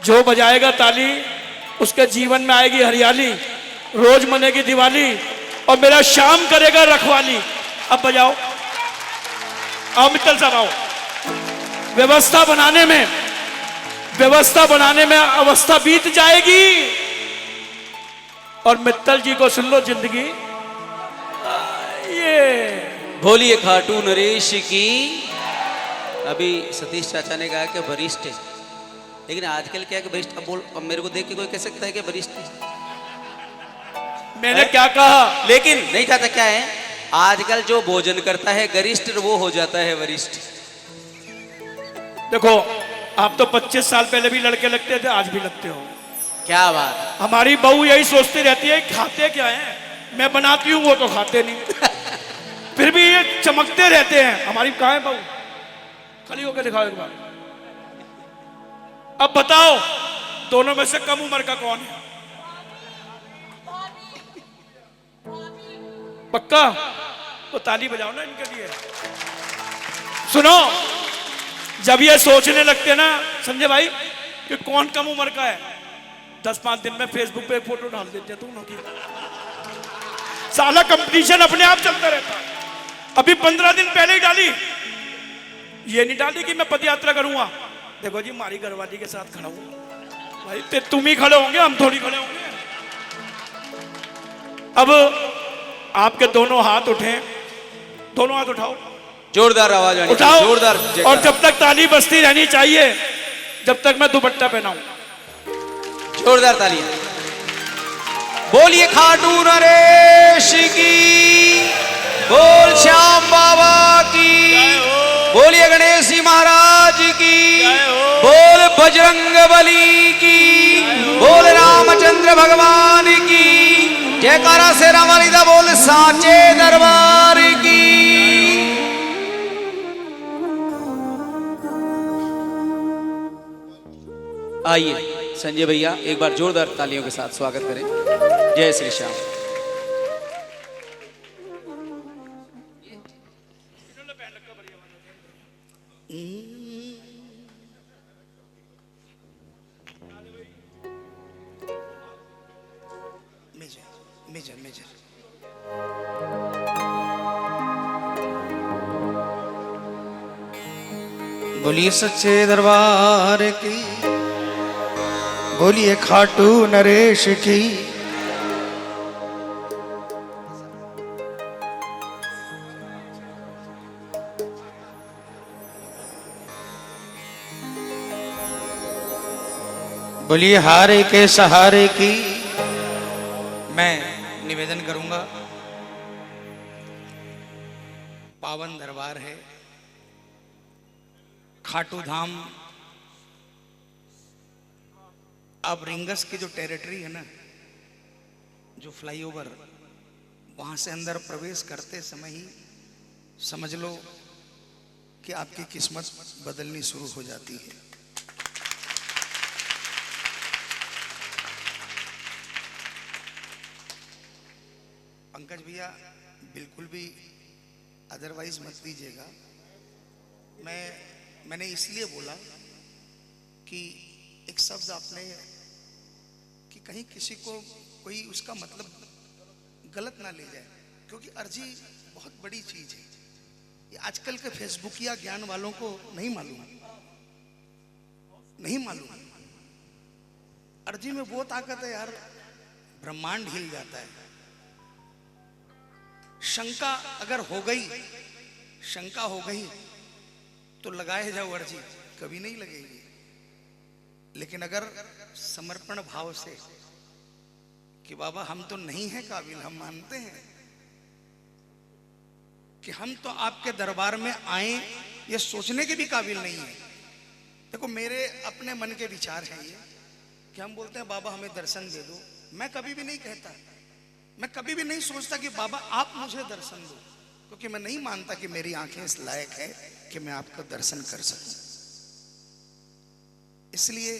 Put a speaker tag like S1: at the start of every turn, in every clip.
S1: जो बजाएगा ताली उसके जीवन में आएगी हरियाली, रोज मनेगी दिवाली और मेरा शाम करेगा रखवाली। अब बजाओ, आओ मित्तल साहब आओ। व्यवस्था बनाने में अवस्था बीत जाएगी और मित्तल जी को सुन लो जिंदगी ये।
S2: बोलिए खाटू नरेश की। अभी सतीश चाचा ने कहा कि वरिष्ठ है, लेकिन आजकल क्या है कि वरिष्ठ, अब मेरे को देख के कोई कह सकता है कि वरिष्ठ है?
S1: मैंने क्या कहा?
S2: लेकिन नहीं चाहता क्या है, आजकल जो भोजन करता है गरिष्ठ वो हो जाता है वरिष्ठ।
S1: देखो आप तो 25 साल पहले भी लड़के लगते थे, आज भी लगते हो।
S2: क्या बात।
S1: हमारी बहू यही सोचती रहती है खाते क्या है, मैं बनाती हूँ वो तो खाते नहीं फिर भी ये चमकते रहते हैं। हमारी कहाँ है बहू? खड़ी होकर दिखाओ एक बार। अब बताओ दोनों में से कम उम्र का कौन है? पक्का? तो ताली बजाओ ना इनके लिए। सुनो, जब ये सोचने लगते ना संजय भाई कि कौन कम उम्र का है, 10-5 दिन में फेसबुक पे एक फोटो डाल देते तुम लोग। साला कंपटीशन अपने आप चलता रहता है। अभी 15 दिन पहले ही डाली, ये नहीं डाली कि मैं पद यात्रा करूंगा। देखो जी हमारी घरवाली के साथ खड़ा हूं भाई, तुम ही खड़े होंगे, हम थोड़ी खड़े होंगे। अब आपके दोनों हाथ उठे, दोनों हाथ उठाओ,
S2: जोरदार आवाज आनी
S1: उठाओ,
S2: जोरदार।
S1: और जब तक ताली बजती रहनी चाहिए जब तक मैं दुपट्टा पहनाऊं।
S2: जोरदार तालियां। बोलिए खाटू नरेश की, बोल श्याम बाबा की, बोलिए गणेश जी महाराज की, बोल बजरंग बली की, बोल रामचंद्र भगवान की, जयकारा से रामालिदा बोल साचे दरबार की। आइए संजय भैया एक बार जोरदार तालियों के साथ स्वागत करें। जय श्री श्याम।
S3: मेजर बोलिए सच्चे दरबार की, बोलिए खाटू नरेश की। बोलिए हारे के सहारे की। मैं निवेदन करूंगा, पावन दरबार है खाटू धाम। अब रिंगस की जो टेरिटरी है ना, जो फ्लाईओवर, वहां से अंदर प्रवेश करते समय ही समझ लो कि आपकी किस्मत बदलनी शुरू हो जाती है। पंकज भैया बिल्कुल भी अदरवाइज मत दीजिएगा। मैंने इसलिए बोला कि एक शब्द आपने कि कहीं किसी को कोई उसका मतलब गलत ना ले जाए, क्योंकि अर्जी बहुत बड़ी चीज है। ये आजकल के फेसबुकिया ज्ञान वालों को नहीं मालूम अर्जी में वो ताकत है यार, ब्रह्मांड हिल जाता है। शंका अगर हो गई तो लगाए जाओ अर्जी, कभी नहीं लगेगी। लेकिन अगर समर्पण भाव से कि बाबा हम तो नहीं है काबिल, हम मानते हैं कि हम तो आपके दरबार में आए ये सोचने के भी काबिल नहीं है। देखो मेरे अपने मन के विचार हैं ये कि हम बोलते हैं बाबा हमें दर्शन दे दो। मैं कभी भी नहीं कहता, मैं कभी भी नहीं सोचता कि बाबा आप मुझे दर्शन दो, क्योंकि मैं नहीं मानता कि मेरी आंखें इस लायक है कि मैं आपका दर्शन कर सकूं। इसलिए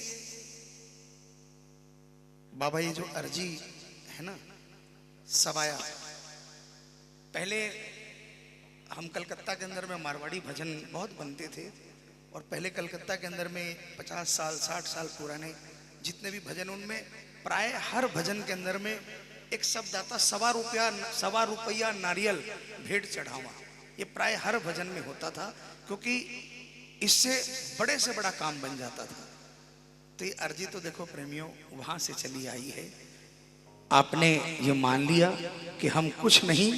S3: बाबा ये जो अर्जी है ना, सवाया, पहले हम कलकत्ता के अंदर में मारवाड़ी भजन बहुत बनते थे, और पहले कलकत्ता के अंदर में 50 साल 60 साल पुराने जितने भी भजन, उनमें प्राय हर भजन के अंदर में एक शब्द आता, 1.25 रुपया नारियल भेंट चढ़ावा। ये प्राय हर भजन में होता था, क्योंकि इससे बड़े से बड़ा काम बन जाता था। तो ये अर्जी तो देखो प्रेमियों वहां से चली आई है। आपने ये मान लिया कि हम कुछ नहीं,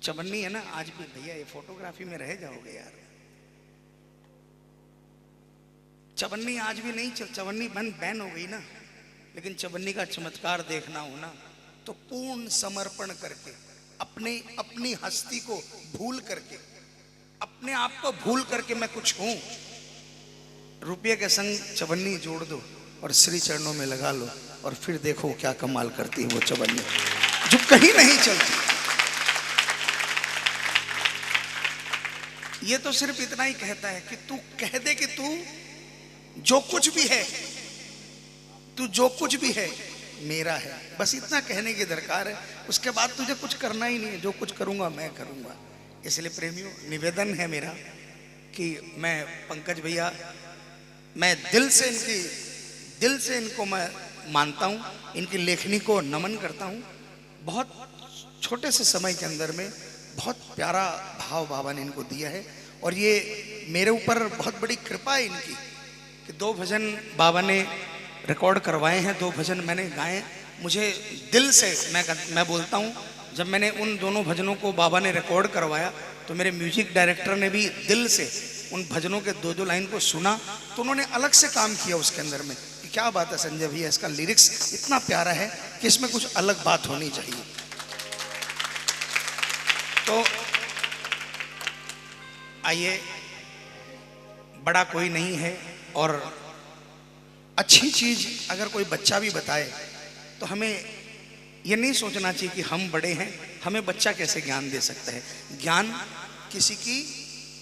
S3: चवन्नी है ना आज भी, भैया ये फोटोग्राफी में रह जाओगे यार, चवन्नी आज भी नहीं चवन्नी बैन हो गई ना, लेकिन चवन्नी का चमत्कार देखना हो ना तो पूर्ण समर्पण करके, अपनी हस्ती को भूल करके, अपने आप को भूल करके मैं कुछ हूं, रुपये के संग चवन्नी जोड़ दो और श्री चरणों में लगा लो, और फिर देखो क्या कमाल करती है वो चवन्नी जो कहीं नहीं चलती। ये तो सिर्फ इतना ही कहता है कि तू कह दे कि तू जो कुछ भी है, तू जो कुछ भी है मेरा है, बस इतना कहने की दरकार है। उसके बाद तुझे कुछ करना ही नहीं है, जो कुछ करूंगा मैं करूंगा। इसलिए प्रेमियों निवेदन है मेरा कि मैं पंकज भैया, मैं दिल से इनको मैं मानता हूँ, इनकी लेखनी को नमन करता हूँ। बहुत छोटे से समय के अंदर में बहुत प्यारा भाव बाबा ने इनको दिया है, और ये मेरे ऊपर बहुत बड़ी कृपा है इनकी कि 2 भजन बाबा ने रिकॉर्ड करवाए हैं, 2 भजन मैंने गाए। मुझे दिल से मैं बोलता हूँ, जब मैंने उन दोनों भजनों को बाबा ने रिकॉर्ड करवाया तो मेरे म्यूजिक डायरेक्टर ने भी दिल से उन भजनों के 2-2 लाइन को सुना, तो उन्होंने अलग से काम किया उसके अंदर में कि क्या बात है संजय भैया, इसका लिरिक्स इतना प्यारा है कि इसमें कुछ अलग बात होनी चाहिए। तो आइए, बड़ा कोई नहीं है, और अच्छी चीज अगर कोई बच्चा भी बताए तो हमें ये नहीं सोचना चाहिए कि हम बड़े हैं, हमें बच्चा कैसे ज्ञान दे सकता है। ज्ञान किसी की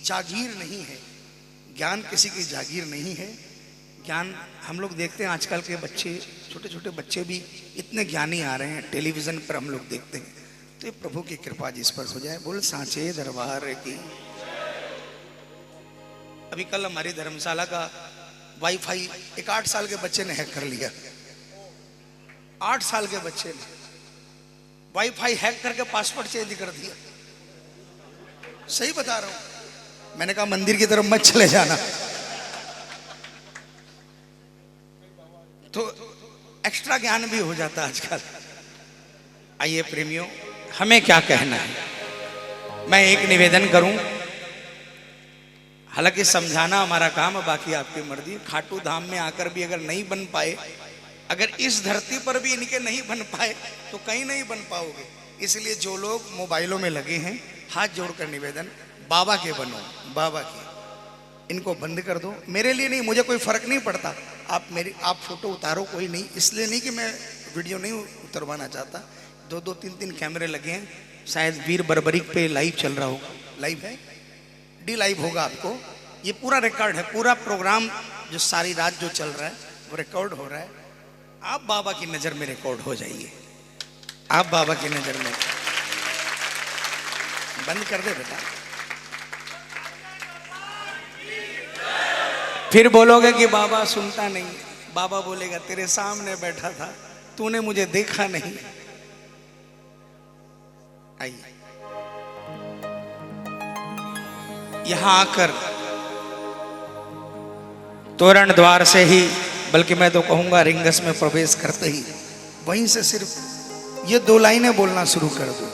S3: जागीर नहीं है, ज्ञान किसी की जागीर नहीं है। ज्ञान हम लोग देखते हैं आजकल के बच्चे, छोटे छोटे बच्चे भी इतने ज्ञानी आ रहे हैं, टेलीविजन पर हम लोग देखते हैं। तो ये प्रभु की कृपा जिस पर हो जाए, बोल सांचे दरबार की। अभी कल हमारी धर्मशाला का वाईफाई एक 8 साल के बच्चे ने हैक कर लिया। 8 साल के बच्चे ने वाईफाई हैक करके पासवर्ड चेंज कर दिया। सही बता रहा हूं, मैंने कहा मंदिर की तरफ मत चले जाना। तो एक्स्ट्रा ज्ञान भी हो जाता आजकल। आइए प्रेमियों, हमें क्या कहना है, मैं एक निवेदन करूं, हालांकि समझाना हमारा काम है, बाकी आपकी मर्जी। खाटू धाम में आकर भी अगर नहीं बन पाए, अगर इस धरती पर भी इनके नहीं बन पाए तो कहीं नहीं बन पाओगे। इसलिए जो लोग मोबाइलों में लगे हैं, हाथ जोड़कर निवेदन, बाबा के बनो, बाबा के, इनको बंद कर दो। मेरे लिए नहीं, मुझे कोई फर्क नहीं पड़ता, आप फोटो उतारो, कोई नहीं, इसलिए नहीं कि मैं वीडियो नहीं उतरवाना चाहता। 2-2, 3-3 कैमरे लगे हैं, शायद वीर बर्बरिक पे लाइव चल रहा होगा, लाइव है, डी लाइव होगा आपको। ये पूरा रिकॉर्ड है, पूरा प्रोग्राम जो सारी रात जो चल रहा है वो रिकॉर्ड हो रहा है। आप बाबा की नजर में रिकॉर्ड हो जाइए, आप बाबा की नजर में। बंद कर दे बेटा, फिर बोलोगे कि बाबा सुनता नहीं। बाबा बोलेगा तेरे सामने बैठा था, तूने मुझे देखा नहीं। आइए, यहां आकर तोरण द्वार से ही, बल्कि मैं तो कहूंगा रिंगस में प्रवेश करते ही वहीं से सिर्फ ये 2 लाइनें बोलना शुरू कर दो।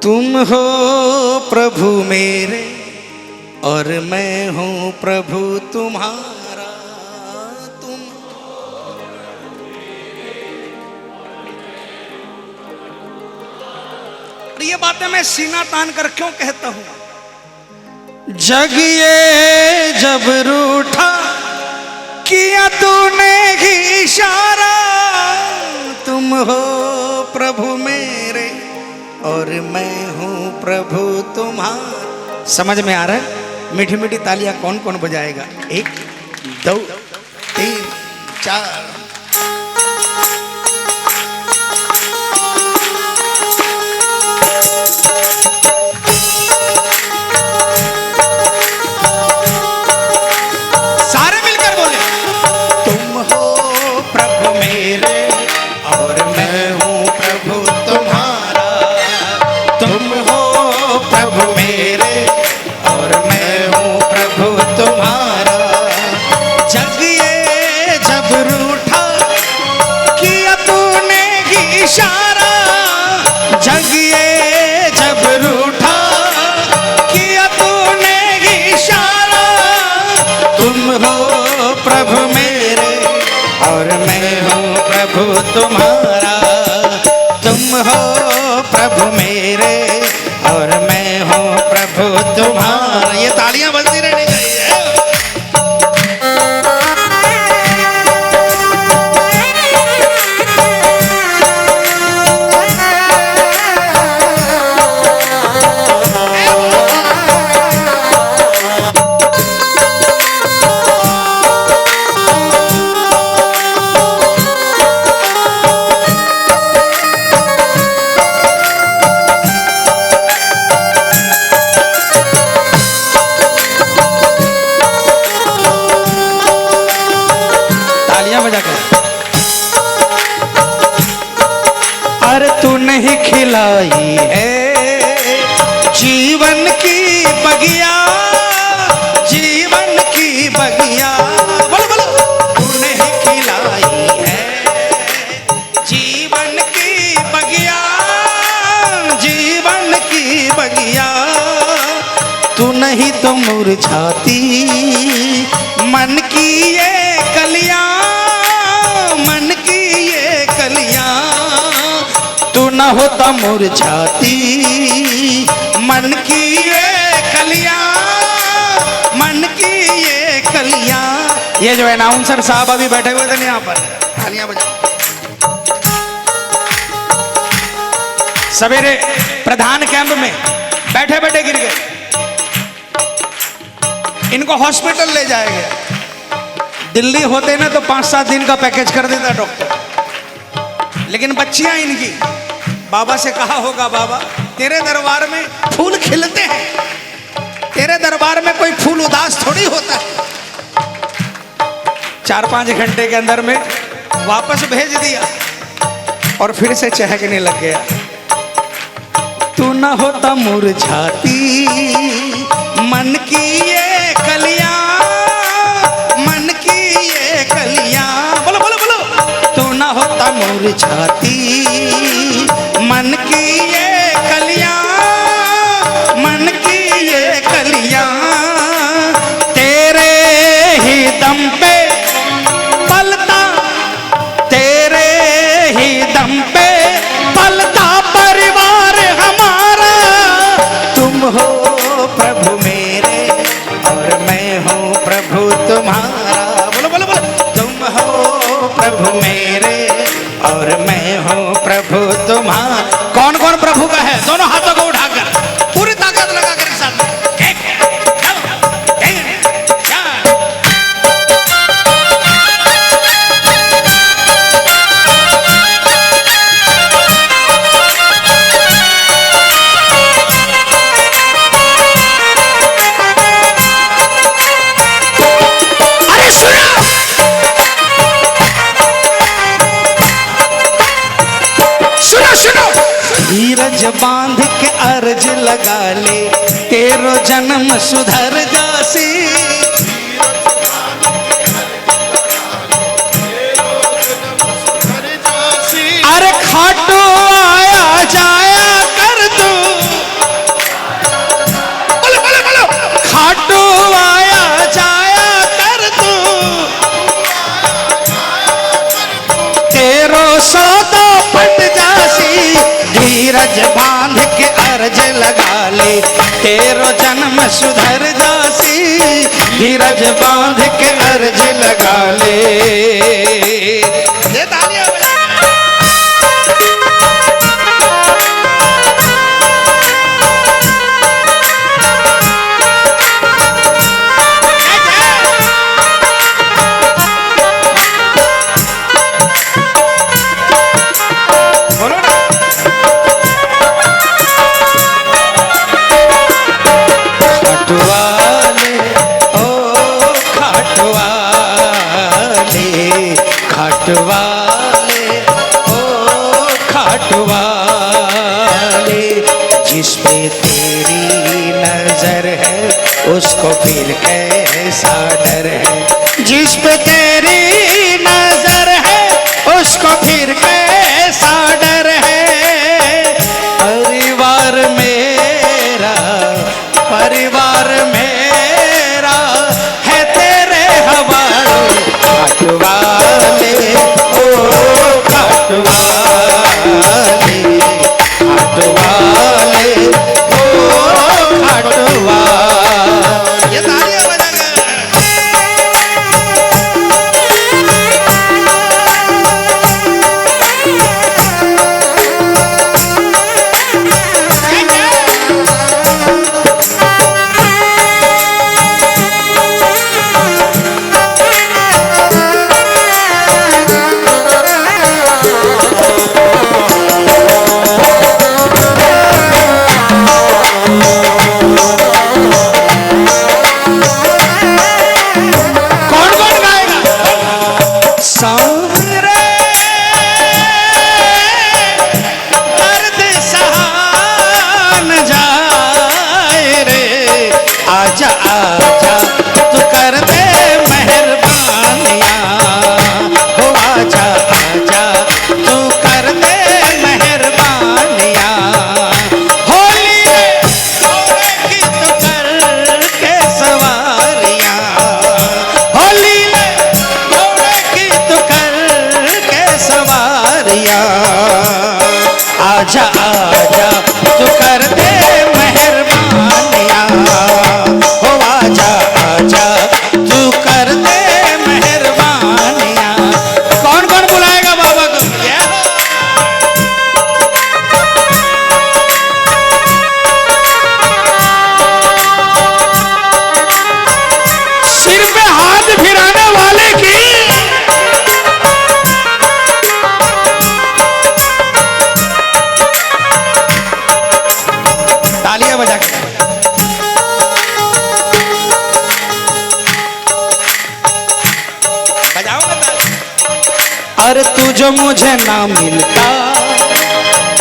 S3: तुम हो प्रभु मेरे और मैं हूं प्रभु तुम्हारा, तुम। और ये बातें मैं सीना तान कर क्यों कहता हूं? जग ये जब रूठा किया तूने ही इशारा, तुम हो प्रभु मेरे और मैं हूं प्रभु तुम्हारा। समझ में आ रहा है? मीठी मीठी तालियां कौन कौन बजाएगा? 1 2 3 4। प्रभु मेरे और मैं हूँ प्रभु तुम्हारा। तुम हो प्रभु मेरे और मैं हूँ प्रभु तुम्हारा। ये तालियां बजती रहनी चाहिए। अरे तूने ही खिलाई है जीवन की बगिया, जीवन की बगिया। बोलो बोलो। तूने ही खिलाई है जीवन की बगिया, जीवन की बगिया। तू नहीं तो मुरझाती मन की ये कलियां, मन की ये कलियां। तू न होता मुरझाती मन की ये कलियां, मन की ये कलियां। ये जो अनाउंसर साहब अभी बैठे हुए थे यहाँ पर, तालियां बजा। सवेरे प्रधान कैंप में बैठे बैठे गिर गए, इनको हॉस्पिटल ले जाया गया। दिल्ली होते ना तो 5-7 दिन का पैकेज कर देता डॉक्टर, लेकिन बच्चियां इनकी बाबा से कहा होगा, बाबा तेरे दरबार में फूल खिलते हैं, तेरे दरबार में कोई फूल उदास थोड़ी होता है। 4-5 घंटे के अंदर में वापस भेज दिया और फिर से चहकने लग गया। तू न होता मुरझाती मन की ये कलियां, मन की ये कलियां। बोलो बोलो बोलो। तू न होता मुरझाती मन की ये कलियां, मन की ये कलियां। तेरे ही दम पे पलता, तेरे ही दम पे पलता परिवार हमारा। तुम हो प्रभु मेरे और मैं हूँ प्रभु तुम्हारा। बोलो बोलो बोलो। तुम हो प्रभु मेरे और मैं हूँ प्रभु तुम्हारा। कौन कौन प्रभु का है? दोनों हाथों को उठाकर पूरी ताकत लगाकर एक साथ। अरे सुनो, सुनो सुनो। धीरज बांध के अर्ज लगा ले, तेरो जन्म सुधर जासी। अरे खाटू आया जाया कर तू। बोलो बोलो बोलो। खाटू आया जाया कर तू, तेरो सौदा पट जासी। धीरज बांध के अर्ज लगा ले, तेरो जन्म सुधर जासी। धीरज बांध के अर्ज लगा ले। ये तालियां बजा। बोलो ना। खाटुवाले ओ खाटुवाले, खाटुवाले ओ खाटुवाले। जिस पे तेरी नजर है उसको फिर कैसा डर है। जिस पे तेरी नजर है उसको फिर कैसा डर है। परिवार मेरा, परिवार मेरा है तेरे हवाले।
S2: बजाओ ना ताली।
S3: अरे तू जो मुझे ना मिलता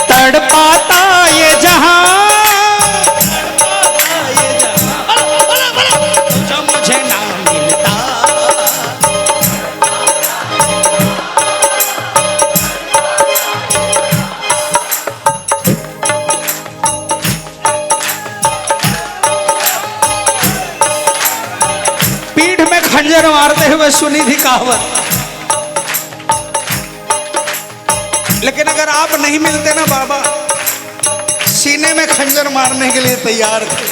S3: तड़पाता ये जहां, तू जो मुझे ना मिलता। पीठ में खंजर मारते हुए सुनी थी कहावत, लेकिन अगर आप नहीं मिलते ना बाबा, सीने में खंजर मारने के लिए तैयार थे।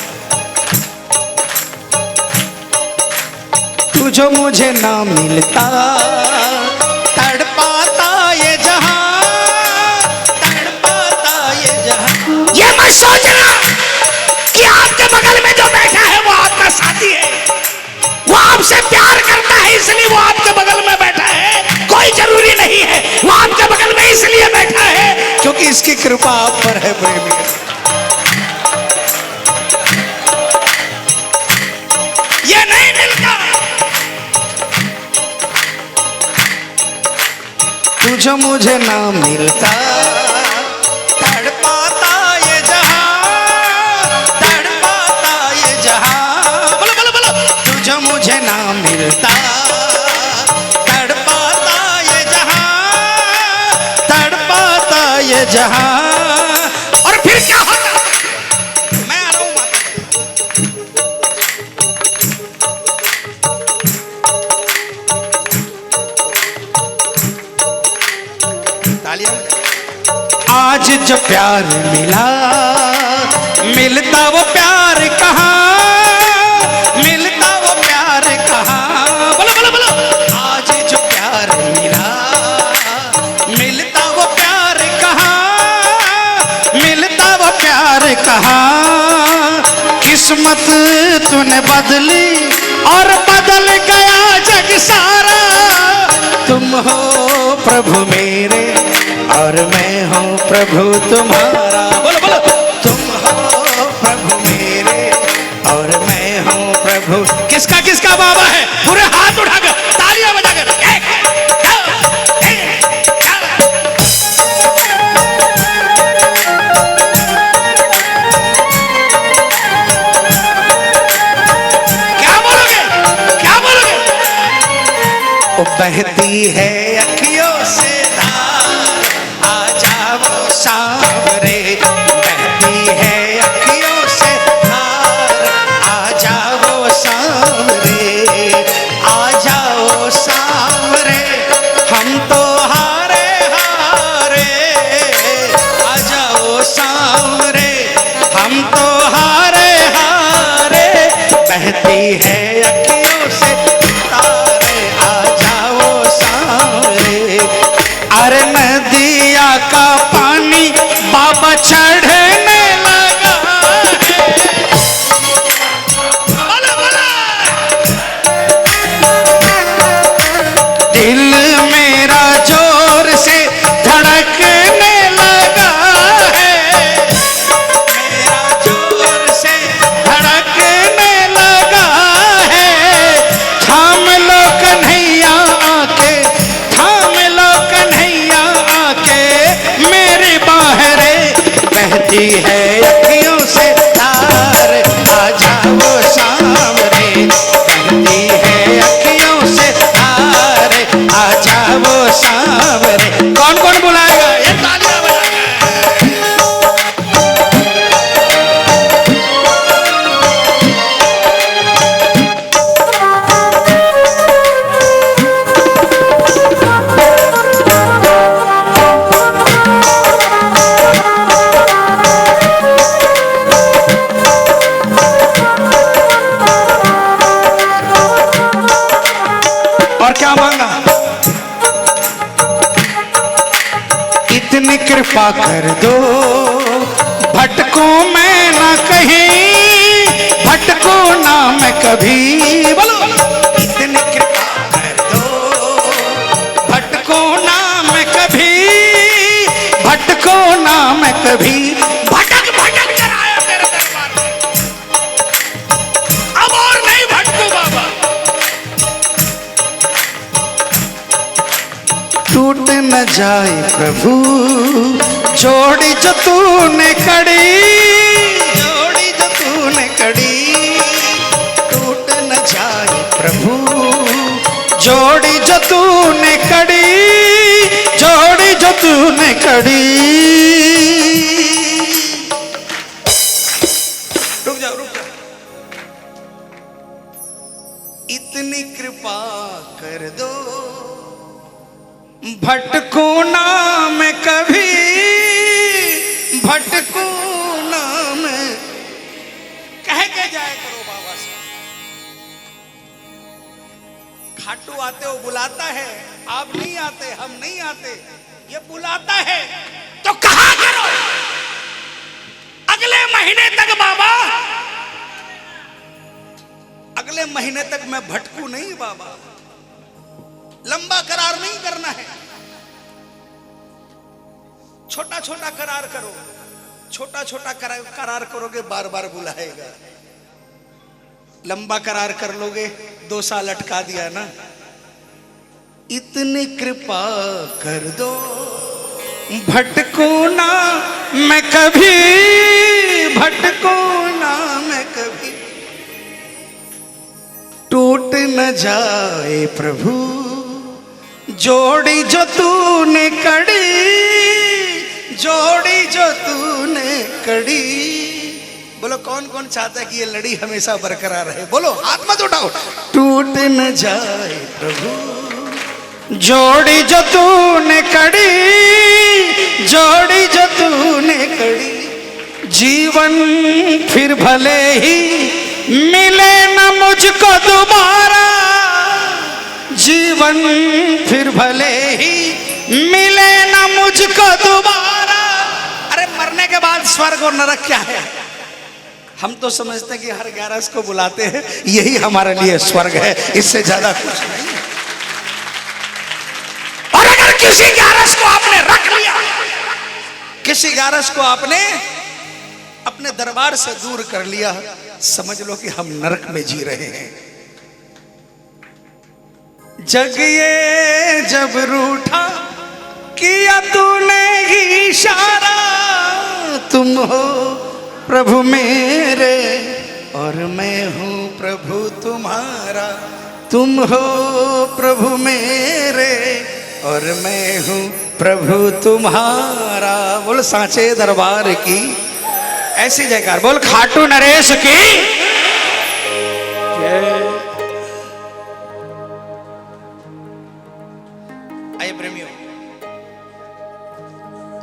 S3: तू जो मुझे ना मिलता तड़पाता ये जहां, तड़पाता ये जहां। ये मत सोचना कि आपके बगल में जो बैठा है वो आपका साथी है, वो आपसे प्यार करता है इसलिए वो आपके बगल में बैठा है। कोई जरूरी नहीं है, वो आपके बगल में इसलिए बैठा है क्योंकि इसकी कृपा आप पर है प्रेमी। ये नहीं मिलता। तू जो मुझे ना मिलता तड़पाता ये जहां, तड़पाता ये जहां। बोलो बोलो बोलो। तू जो मुझे ना मिलता तड़पाता ये जहां, तड़पाता ये जहां। और फिर क्या होता? मैं आ रहा हूं माता। तालियां बजाओ। आज जो प्यार मिला, मिलता वो प्यार कहाँ, मिलता वो प्यार कहाँ। बोलो बोलो बोलो। आज जो प्यार मिला, मिलता वो प्यार कहाँ, मिलता वो प्यार कहाँ। किस्मत तूने बदली और बदल गया जग सारा। तुम हो प्रभु मेरे और मैं हूँ प्रभु तुम्हारा। बोलो बोलो। तुम हो प्रभु मेरे और मैं हूँ प्रभु। किसका किसका बाबा है? पूरे हाथ उठाकर तालियां बजाकर। एक, दो, तीन, चार। क्या बोलोगे? क्या बोलोगे? वो बहती है अखियों से धार, आ जाओ सांवरे। बहती है अखियों से धार, आ जाओ सांवरे, आ जाओ सांवरे। हम तो हारे हारे, आ जाओ सांवरे। हम तो हारे हारे। बहती है अखियों से तारे, आ जाओ सांवरे। अरे नदिया का पानी बाबा चढ़ने लगा है। बोलो बोलो। दिल मेरा जोर से धड़कने लगा है, मेरा जोर से धड़कने लगा है। थाम लो कन्हैया आके, थाम लो कन्हैया आके मेरी बाहरे। बहती है अखियों से धार, आ जाओ सांवरे। बहती है अखियों से धार, आ जाओ सांवरे। कौन कौन बुलाएगा? ये तालियां बजाएगा। और क्या मांगा? इतनी कृपा कर दो, भटकूं मैं ना कहीं, भटकूं ना मैं कभी। बोलो। इतनी कृपा कर दो, भटकूं ना मैं कभी, भटकूं ना मैं कभी। भटक भटक कर आया तेरे दरबार में, अब और नहीं भटकूं बाबा। टूट न जाए प्रभु जोड़ी जो तूने कड़ी, जोड़ी जो तूने कड़ी, टूट न जाए प्रभु जोड़ी जो तूने कड़ी, जोड़ी जो तूने कड़ी। रुक जाओ रुक जाओ, इतनी कृपा कर दो भटकूं ना मैं कभी, भटकूं ना मैं, कह के जाए करो बाबा से। खाटू आते हो बुलाता है, आप नहीं आते, हम नहीं आते, ये बुलाता है तो कहा करो अगले महीने तक बाबा, अगले महीने तक मैं भटकू नहीं बाबा, लंबा करार नहीं करना है, छोटा छोटा करार करो, छोटा छोटा करार करोगे बार बार बुलाएगा, लंबा करार कर लोगे 2 साल अटका दिया ना। इतनी कृपा कर दो भटकू ना मैं कभी, भटकू ना मैं कभी, टूट न जाए प्रभु जोड़ी जो तूने कड़ी, जोड़ी जो तूने कड़ी। बोलो कौन कौन चाहता है कि ये लड़ी हमेशा बरकरार रहे, बोलो हाथ मत उठाओ। टूट न जाए प्रभु जोड़ी जो तूने कड़ी, जोड़ी जो तूने कड़ी, जीवन फिर भले ही मिले न मुझको दोबारा, जीवन फिर भले ही मिले न मुझको दोबारा। अरे मरने के बाद स्वर्ग और नरक क्या है? हम तो समझते हैं कि हर 11 को बुलाते हैं, यही हमारे लिए स्वर्ग है, इससे ज्यादा कुछ नहीं। और अगर किसी 11 को आपने रख लिया, किसी 11 को आपने अपने दरबार से दूर कर लिया, समझ लो कि हम नरक में जी रहे हैं। जग ये जब रूठा किया तूने ही इशारा, तुम हो प्रभु मेरे और मैं हूँ प्रभु तुम्हारा, तुम हो प्रभु मेरे और मैं हूँ प्रभु तुम्हारा। बोल सांचे दरबार की ऐसी जयकार, बोल खाटू नरेश की जय। आइए प्रेमियों,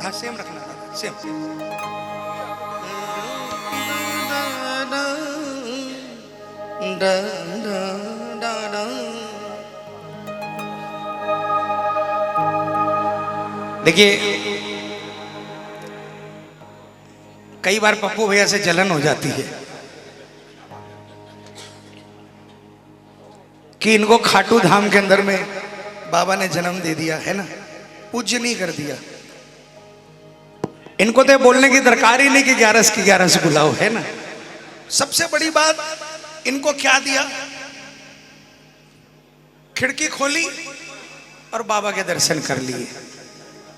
S3: हाँ सेम रखना, सेम। देखिए कई बार पप्पू भैया से जलन हो जाती है कि इनको खाटू धाम के अंदर में बाबा ने जन्म दे दिया है ना, पूज्य नहीं कर दिया। इनको तो बोलने की दरकार ही नहीं कि 11 की 11 बुलाओ, है ना। सबसे बड़ी बात इनको क्या दिया, खिड़की खोली और बाबा के दर्शन कर लिए।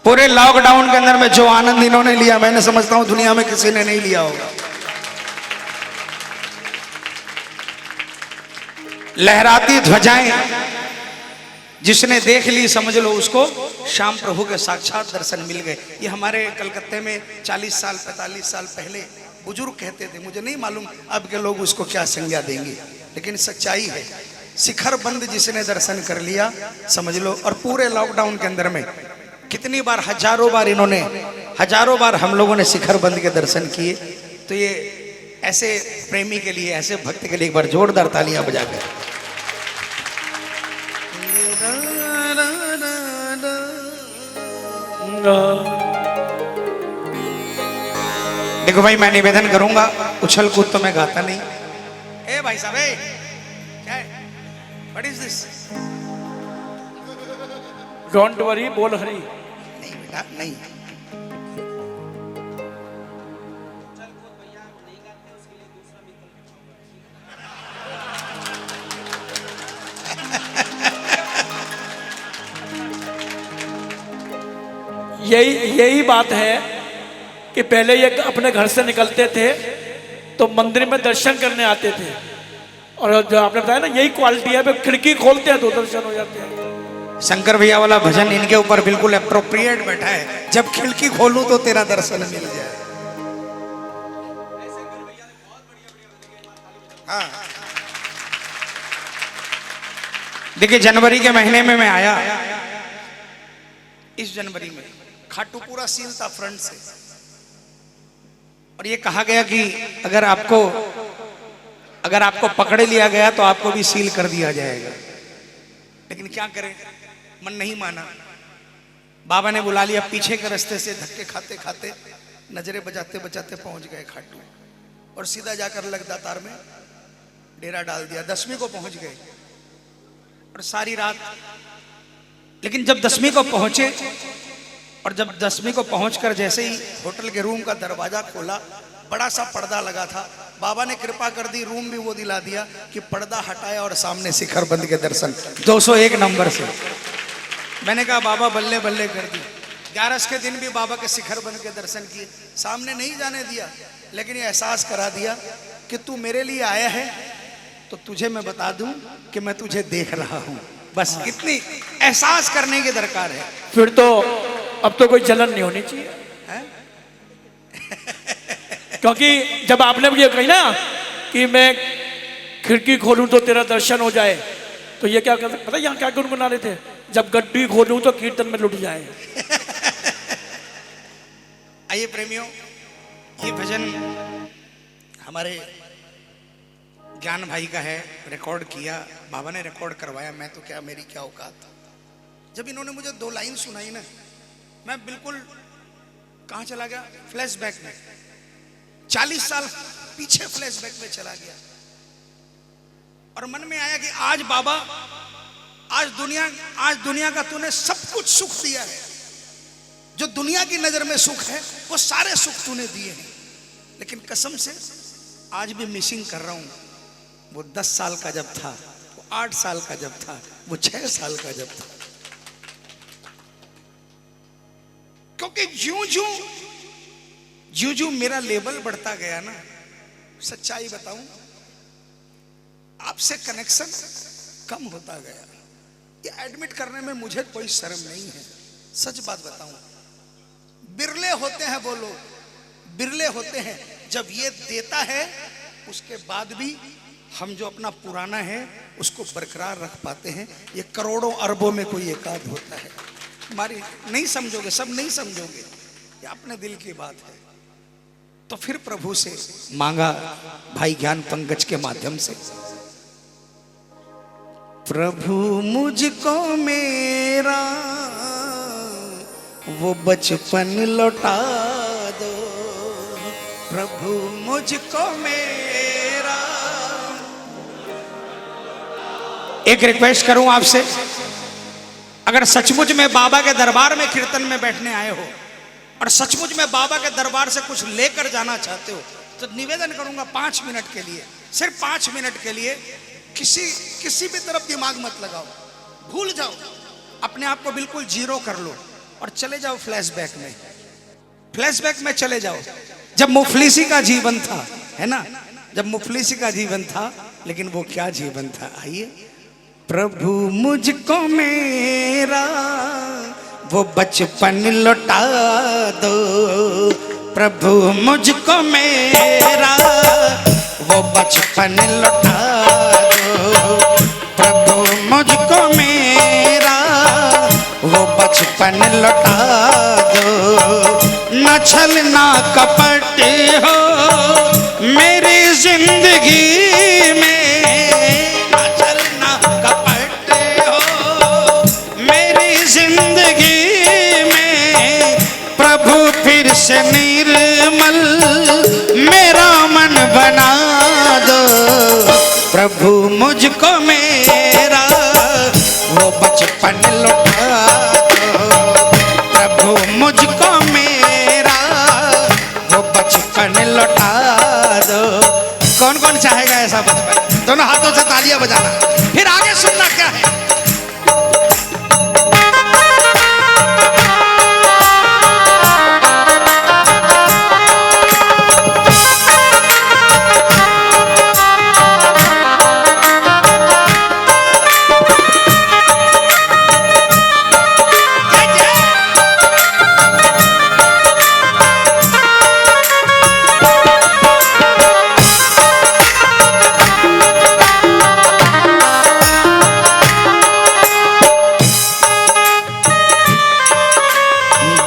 S3: पूरे लॉकडाउन के अंदर में जो आनंद इन्होंने लिया, मैंने समझता हूं दुनिया में किसी ने नहीं लिया होगा। लहराती ध्वजाएं जिसने देख ली, समझ लो उसको श्याम प्रभु के साक्षात दर्शन मिल गए। ये हमारे कलकत्ते में 40 साल 45 साल पहले बुजुर्ग कहते थे, मुझे नहीं मालूम अब के लोग उसको क्या संज्ञा देंगे, लेकिन सच्चाई है। शिखर बंद जिसने दर्शन कर लिया, समझ लो। और पूरे लॉकडाउन के अंदर में कितनी बार, हजारों बार इन्होंने, हजारों बार हम लोगों ने शिखर बंद के दर्शन किए। तो ये ऐसे प्रेमी के लिए, ऐसे भक्त के लिए एक बार जोरदार तालियां बजाकर। देखो भाई, मैं निवेदन करूंगा, उछल कूद तो मैं गाता नहीं। ए भाई साहब, क्या है? What is this?
S1: Don't worry, बोल हरी।
S3: नहीं बेटा नहीं।
S1: यही बात है कि पहले ये अपने घर से निकलते थे तो मंदिर में दर्शन करने आते थे, और जो आपने बताया ना यही क्वालिटी है, खिड़की खोलते हैं तो दर्शन हो जाते हैं।
S3: शंकर भैया वाला भजन इनके ऊपर बिल्कुल अप्रोप्रिएट बैठा है, जब खिड़की खोलूं तो तेरा दर्शन मिल जाए। हाँ। देखिए जनवरी के महीने में मैं आया, इस जनवरी में खाटू पूरा सील था फ्रंट से, और ये कहा गया कि अगर आपको पकड़े लिया गया तो आपको भी सील कर दिया जाएगा। लेकिन क्या करें, मन नहीं माना। बाबा ने बुला लिया, पीछे के रास्ते से धक्के खाते खाते नजरें बजाते बजाते पहुंच गए खाटू, और सीधा जाकर लगदातार में डेरा डाल दिया। 10वीं को पहुंच गए और सारी रात, लेकिन जब 10वीं को पहुंचे और जब 10वीं को पहुंचकर जैसे ही होटल के रूम का दरवाजा खोला, बड़ा सा पर्दा लगा था। बाबा ने कृपा कर दी, रूम भी वो दिला दिया कि पर्दा हटाया और सामने शिखर बंद के दर्शन 201 नंबर से। मैंने कहा बाबा बल्ले बल्ले कर दी। 11 के दिन भी बाबा के शिखर बंद के दर्शन किए, सामने नहीं जाने दिया, लेकिन ये एहसास करा दिया कि तू मेरे लिए आया है तो तुझे मैं बता दूं कि मैं तुझे देख रहा हूं। बस इतनी एहसास करने की दरकार है।
S1: फिर तो अब तो कोई जलन नहीं होनी चाहिए क्योंकि जब आपने ये कही ना कि मैं खिड़की खोलूं तो तेरा दर्शन हो जाए, तो ये क्या करते पता यहाँ क्या गुनगुना रहे थे, जब गड्डी खोलूं तो कीर्तन में लुट जाए।
S3: आइए प्रेमियों, ये भजन हमारे ज्ञान भाई का है, रिकॉर्ड किया बाबा ने, रिकॉर्ड करवाया। मैं तो क्या, मेरी क्या औकात। जब इन्होंने मुझे 2 लाइन सुनाई ना, मैं बिल्कुल कहां चला गया, फ्लैशबैक में, 40 साल पीछे फ्लैशबैक में चला गया। और मन में आया कि आज बाबा, आज दुनिया का तूने सब कुछ सुख दिया है, जो दुनिया की नजर में सुख है वो सारे सुख तूने दिए हैं, लेकिन कसम से आज भी मिसिंग कर रहा हूं। वो 10 साल का जब था, वो 8 साल का जब था, वो 6 साल का जब था। क्योंकि ज्यों ज्यों मेरा लेवल बढ़ता गया ना, सच्चाई बताऊं, आपसे कनेक्शन कम होता गया। ये एडमिट करने में मुझे कोई शर्म नहीं है, सच बात बताऊं। बिरले होते हैं वो लोग, बिरले होते हैं जब ये देता है उसके बाद भी हम जो अपना पुराना है उसको बरकरार रख पाते हैं। ये करोड़ों अरबों में कोई एकाध होता है। हमारी नहीं समझोगे, सब नहीं समझोगे, ये अपने दिल की बात है। तो फिर प्रभु से मांगा भाई ज्ञान पंकज के माध्यम से, प्रभु मुझको मेरा वो बचपन लौटा दो, प्रभु मुझको मेरा। एक रिक्वेस्ट करूं आपसे, अगर सचमुच में बाबा के दरबार में कीर्तन में बैठने आए हो और सचमुच में बाबा के दरबार से कुछ लेकर जाना चाहते हो, तो निवेदन करूंगा 5 मिनट के लिए, सिर्फ 5 मिनट के लिए किसी भी तरफ दिमाग मत लगाओ, भूल जाओ, अपने आप को बिल्कुल जीरो कर लो और चले जाओ फ्लैशबैक में। फ्लैशबैक में चले जाओ, जब मुफलिसी का जीवन था, है ना, जब मुफलिसी का जीवन था, लेकिन वो क्या जीवन था। आइए, प्रभु मुझको मेरा वो बचपन लौटा दो, प्रभु मुझको मेरा वो बचपन लौटा दो, प्रभु मुझको मेरा वो बचपन लौटा दो। न छल ना कपट हो मेरी जिंदगी में, न छल ना कपट हो मेरी जिंदगी में, प्रभु फिर से निर्मल मेरा मन बना दो, प्रभु मुझको मेरा वो बचपन लौटा दो, प्रभु मुझको मेरा वो बचपन लौटा दो। कौन कौन चाहेगा ऐसा बचपन? दोनों हाथों से तालियां बजाना, फिर आगे सुनना क्या है।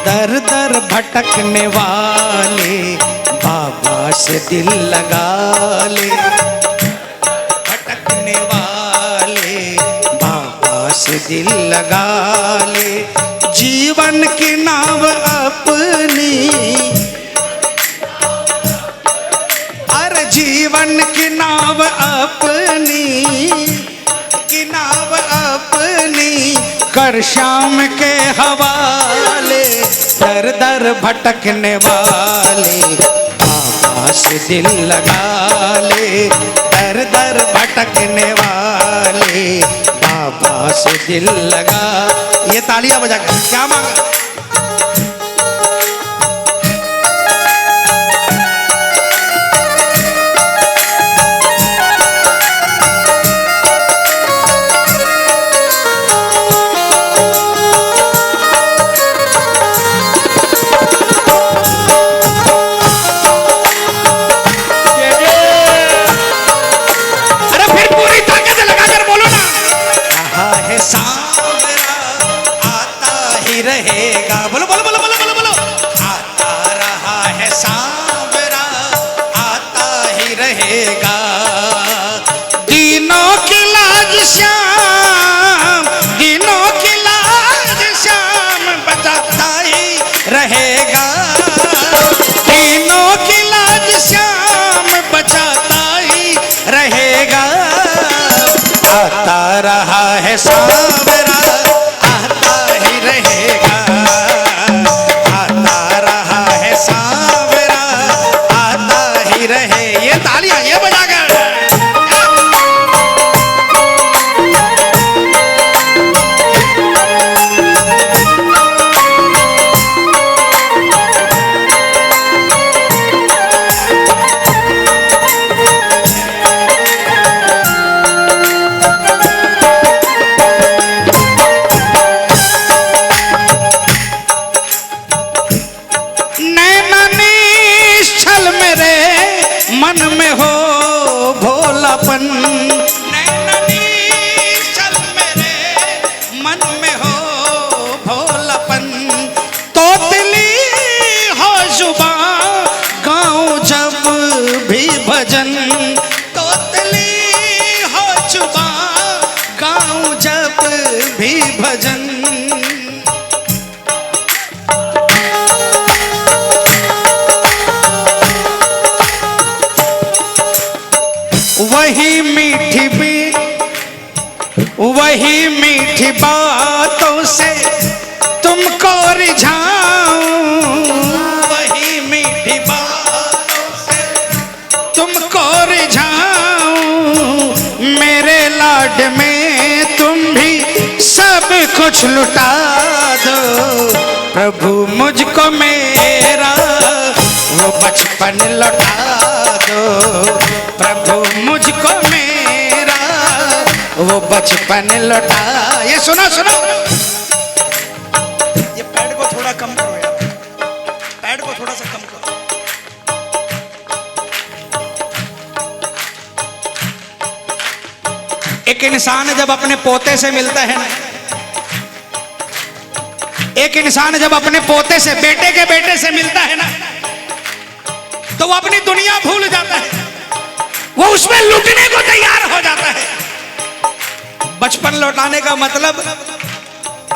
S3: दर दर भटकने वाले बाबा से दिल लगा ले, भटकने वाले बाबा से दिल लगा ले, जीवन की नाव अपनी, अरे जीवन की नाव अपनी, की नाव अपनी कर शाम के हवाले, दर दर भटकने वाले बाबा से दिल लगा ले, दर दर भटकने वाले बाबा से दिल लगा। ये तालियां बजा कर क्या मांगा? रहेगा, बोलो बोलो बोलो बोलो बोलो बोलो, आता रहा है सांवरा, आता ही रहेगा, दिनों की लाज श्याम, दिनों की लाज श्याम बचाता ही रहेगा, दिनों की लाज श्याम बचाता ही रहेगा, आता रहा है सांवरा, मन में हो भोलापन, चल मेरे मन में हो भोलापन, तोतली हो जुबां गाऊं जब भी भजन, तोतली हो जुबां गाऊं जब भी भजन, वही मीठी भी वही मीठी बातों से तुमको रिझाऊं, वही मीठी बातों से तुमको रिझाऊं, मेरे लाड में तुम भी सब कुछ लुटा दो, प्रभु मुझको मेरा वो बचपन लौटा दो, प्रभु मुझको मेरा वो बचपन लौटा। ये सुनो सुनो, ये पैड को थोड़ा कम करो यार, पैड को थोड़ा सा कम करो। एक इंसान जब अपने पोते से मिलता है ना, एक इंसान जब अपने पोते से, बेटे के बेटे से मिलता है ना, तो वो अपनी दुनिया भूल जाता है, वो उसमें लुटने को तैयार हो जाता है। बचपन लौटाने का मतलब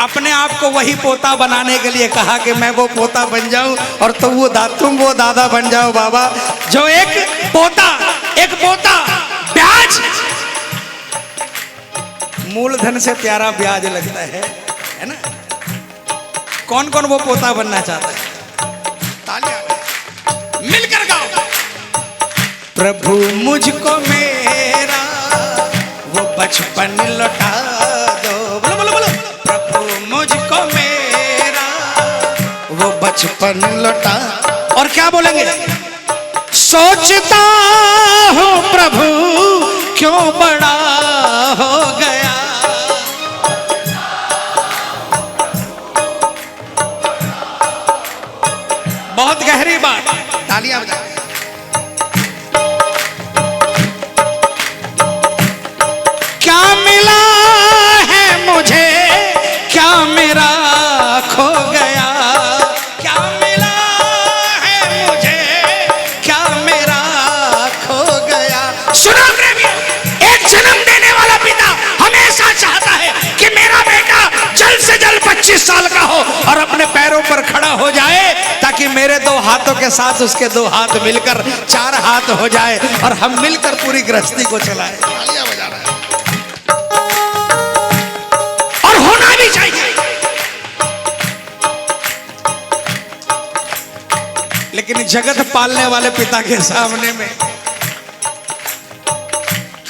S3: अपने आप को वही पोता बनाने के लिए कहा कि मैं वो पोता बन जाऊं और तुम वो दादा बन जाओ बाबा। जो एक पोता ब्याज, मूलधन से प्यारा ब्याज लगता है ना। कौन कौन वो पोता बनना चाहता है? तालियां मिलकर गाओ। प्रभु मुझको मेरा वो बचपन लौटा दो, बोलो बोलो बोलो। प्रभु मुझको मेरा वो बचपन लौटा। और क्या बोलेंगे? सोचता हूँ प्रभु क्यों बड़ा हो गया, बहुत गहरी बात। तालियां बजाओ। क्या मिला है मुझे, क्या मेरा खो गया, 25 साल का हो और अपने पैरों पर खड़ा हो जाए, ताकि मेरे 2 हाथों के साथ उसके 2 हाथ मिलकर 4 हाथ हो जाए और हम मिलकर पूरी गृहस्थी को चलाएं। तालियां बजा रहे हैं। और होना भी चाहिए। लेकिन जगत पालने वाले पिता के सामने में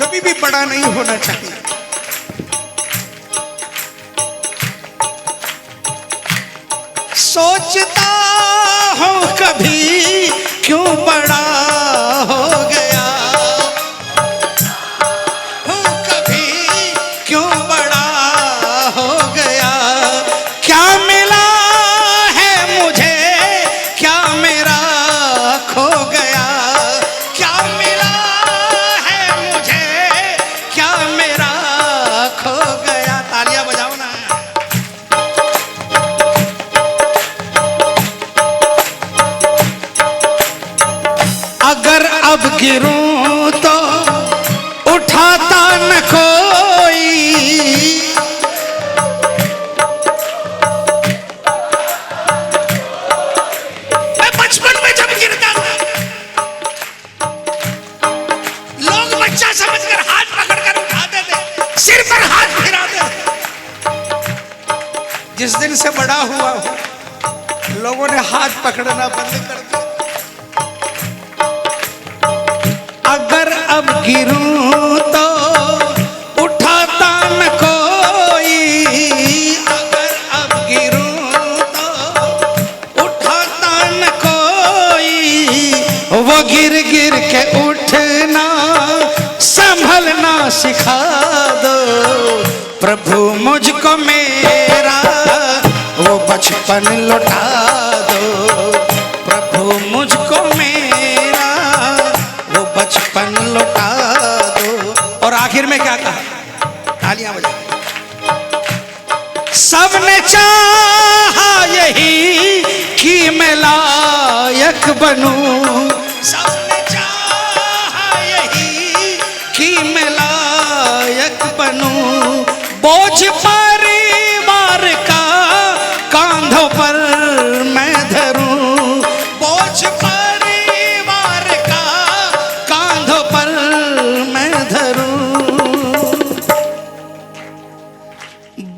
S3: कभी भी बड़ा नहीं होना चाहिए। सोचता हूं कभी क्यों बड़ा हो गया, हूं कभी क्यों बड़ा हो गया। क्या मिला है मुझे, क्या मेरा खो गया। क्या मिला है मुझे, क्या मेरा खो गया। तालियां बजाओ ना। अगर अब गिरूं तो उठाता न कोई, मैं बचपन में जब गिरता था लोग बच्चा समझकर हाथ पकड़कर उठाते थे, सिर पर हाथ फिराते थे। जिस दिन से बड़ा हुआ हूं लोगों ने हाथ पकड़ना बंद कर दिया। अगर अब गिरूं तो उठाता न कोई, अगर अब गिरूं तो उठाता न कोई। वो गिर गिर के उठना संभलना सिखा दो, प्रभु मुझको मेरा वो बचपन लौटा दो। प्रभु मुझको मेरा वो बचपन लौटा दो। और आखिर में क्या कहा, तालियां बजा। सबने चाहा यही कि मैं लायक बनूं, सबने चाहा यही कि मैं लायक बनूं। बोझ परिवार का कांधों पर मैं धरूं, बोझ परिवार का कांधों पर मैं धरूं।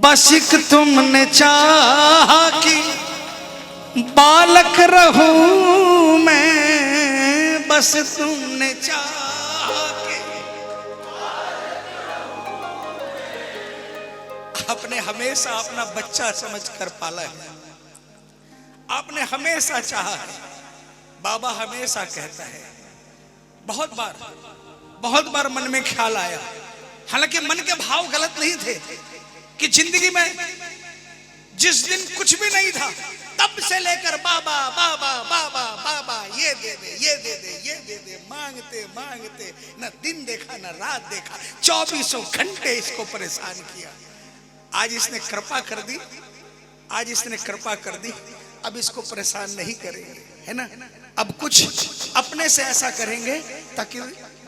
S3: बस एक तुमने चाहा कि बालक रहूं मैं, बस तुमने चाहा कि आपने हमेशा अपना बच्चा समझकर पाला है। आपने हमेशा चाहा है। बाबा हमेशा कहता है, बहुत बार मन में ख्याल आया, हालांकि मन के भाव गलत नहीं थे, कि जिंदगी में जिस दिन कुछ भी नहीं था तब से लेकर बाबा बाबा बाबा बाबा ये दे दे ये दे दे ये दे दे, मांगते मांगते न दिन देखा न रात देखा, 24 घंटे इसको परेशान किया। आज इसने कृपा कर दी, आज इसने कृपा कर दी, अब इसको परेशान नहीं करेंगे, है ना। अब कुछ अपने से ऐसा करेंगे ताकि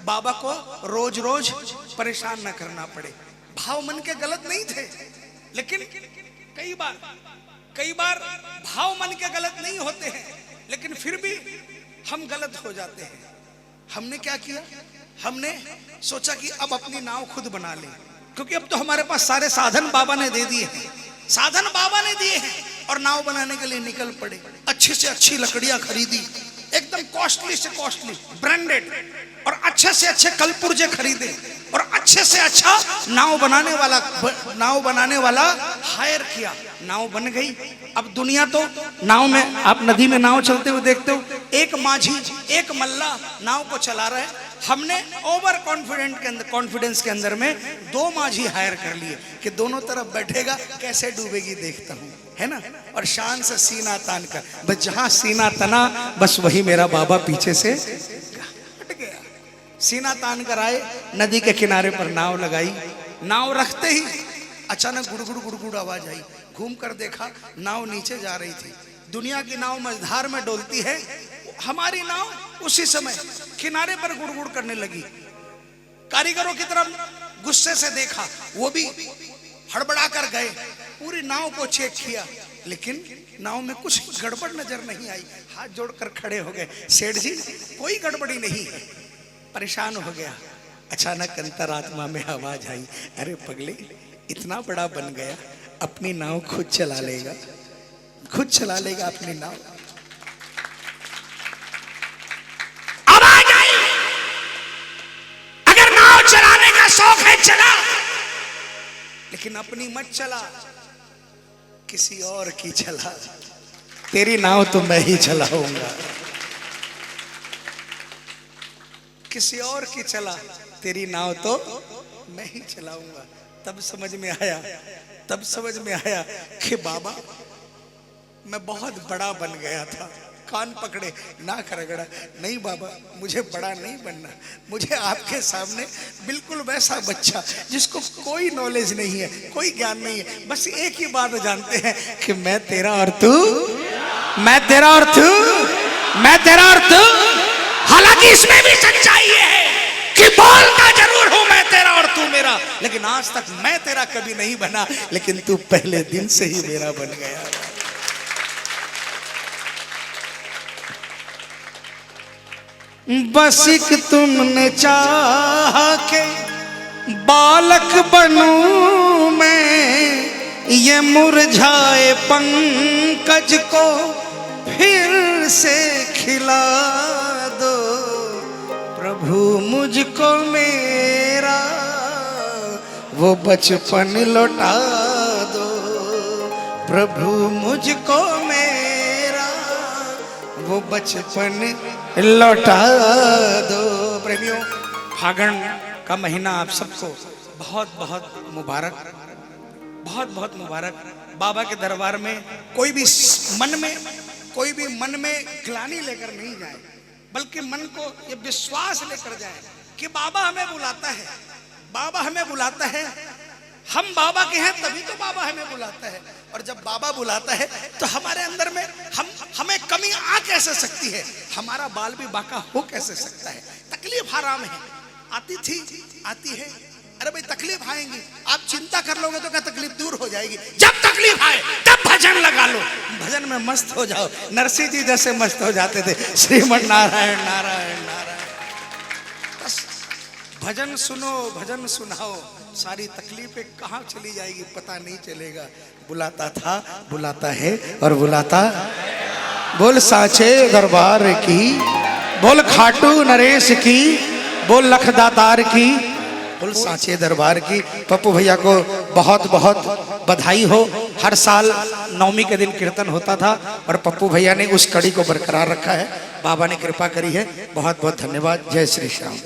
S3: बाबा को रोज रोज परेशान न करना पड़े। भाव मन के गलत नहीं थे, लेकिन कई बार भाव मन के गलत नहीं होते हैं, लेकिन फिर भी हम गलत हो जाते हैं। हमने क्या किया, हमने सोचा कि अब अपनी नाव खुद बना लें, क्योंकि अब तो हमारे पास सारे साधन बाबा ने दे दिए हैं, साधन बाबा ने दिए हैं, और नाव बनाने के लिए निकल पड़े। अच्छी से अच्छी लकड़ियां खरीदी, एकदम कॉस्टली से कॉस्टली ब्रांडेड, और अच्छे से अच्छे कलपुर्जे खरीदे, और अच्छे से अच्छा नाव बनाने वाला हायर किया। नाव बन गई। अब दुनिया तो नाव में, आप नदी में नाव चलते हुए देखते हो, एक माझी एक मल्ला नाव को चला रहा है। हमने ओवर कॉन्फिडेंस के अंदर में 2 माझी हायर कर लिए कि दोनों तरफ बैठेगा, कैसे डूबेगी देखता हूँ, है ना। और शान से सीना तान कर, बस जहां सीना तना बस वही मेरा बाबा पीछे से हट गया। सीना तान कर आए, नदी के किनारे पर नाव लगाई। नाव रखते ही अचानक गुड़गुड़ गुड़गुड़ आवाज आई। घूम कर देखा, नाव नीचे जा रही थी। दुनिया की नाव मझधार में डोलती है, हमारी नाव उसी समय किनारे पर गुड़गुड़ करने लगी। कारीगरों की तरफ गुस्से से देखा, वो भी हड़बड़ा कर गए। पूरी नाव को चेक किया, लेकिन नाव में कुछ गड़बड़ नजर नहीं आई। हाथ जोड़कर खड़े हो गए, सेठ जी कोई गड़बड़ी नहीं है। परेशान हो गया। अचानक अंतरात्मा में आवाज आई, अरे पगले, इतना बड़ा बन गया, अपनी नाव खुद चला लेगा, खुद चला लेगा अपनी नाव। आवाज आई, अगर नाव चलाने का शौक है चला, लेकिन अपनी मत चला, किसी और की चला। तेरी नाव तो मैं ही चलाऊंगा। किसी और की चला, तेरी नाव तो मैं ही चलाऊंगा। तब समझ में आया, तब समझ में आया कि बाबा मैं बहुत बड़ा बन गया था। कान पकड़े, नाक रगड़ा, नहीं बाबा मुझे बड़ा नहीं बनना, मुझे आपके सामने बिल्कुल वैसा बच्चा जिसको कोई नॉलेज नहीं है, कोई ज्ञान नहीं है, बस एक ही बात जानते हैं कि मैं तेरा और तू, मैं तेरा और तू, मैं तेरा और तू। हालांकि इसमें भी सच्चाई है कि बोलता जरूर हूं मैं तेरा और तू मेरा, लेकिन आज तक मैं तेरा कभी नहीं बना, लेकिन तू पहले दिन से ही मेरा बन गया। बस एक तुमने चाहा के बालक बनूं मैं, ये मुरझाए पंकज को फिर से खिला दो। प्रभु मुझको मेरा वो बचपन लौटा दो। प्रभु मुझको मेरा वो बचपन लौटा दो। प्रेमियों, फागुन का महीना आप सबको बहुत बहुत मुबारक, बहुत बहुत मुबारक। बाबा के दरबार में कोई भी मन में ग्लानि लेकर नहीं जाए, बल्कि मन को ये विश्वास लेकर जाए कि बाबा हमें बुलाता है, बाबा हमें बुलाता है। हम बाबा के हैं तभी तो बाबा हमें बुलाता है, और जब बाबा बुलाता है तो हमारे अंदर में हमें कमी आ कैसे सकती है, हमारा बाल भी बाका हो कैसे सकता है। तकलीफ आराम है, आती थी आती है। अरे भाई तकलीफ आएंगी, आप चिंता कर लोगे तो क्या तकलीफ दूर हो जाएगी। जब तकलीफ आए तब भजन लगा लो, भजन में मस्त हो जाओ। नरसिंह जी जैसे मस्त हो जाते थे, श्रीमन नारायण नारायण नारायण। बस भजन सुनो, भजन सुनाओ, सारी तकलीफें कहाँ चली जाएगी पता नहीं चलेगा। बुलाता था, बुलाता है और बुलाता। बोल साचे दरबार की, बोल खाटू नरेश की, बोल लखदातार की, बोल साचे दरबार की। पप्पू भैया को बहुत बहुत बधाई हो। हर साल नवमी के दिन कीर्तन होता था और पप्पू भैया ने उस कड़ी को बरकरार रखा है। बाबा ने कृपा करी है, बहुत बहुत धन्यवाद। जय श्री श्याम।